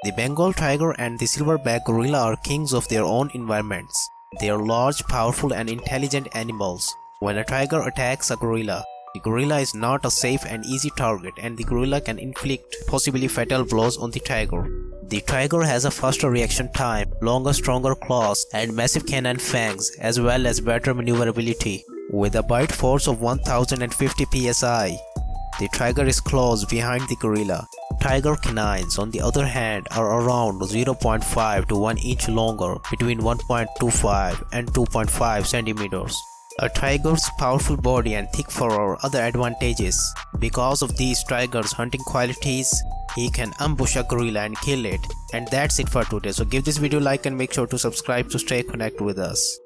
The Bengal tiger and the silverback gorilla are kings of their own environments. They are large, powerful and intelligent animals. When a tiger attacks a gorilla, the gorilla is not a safe and easy target, and the gorilla can inflict possibly fatal blows on the tiger. The tiger has a faster reaction time, longer stronger claws and massive canine fangs, as well as better maneuverability. With a bite force of 1050 psi, the tiger is close behind the gorilla. Tiger canines, on the other hand, are around 0.5 to 1 inch longer, between 1.25 and 2.5 centimeters. A tiger's powerful body and thick fur are other advantages. Because of these tiger's hunting qualities, he can ambush a gorilla and kill it. And that's it for today. So give this video a like and make sure to subscribe to stay connected with us.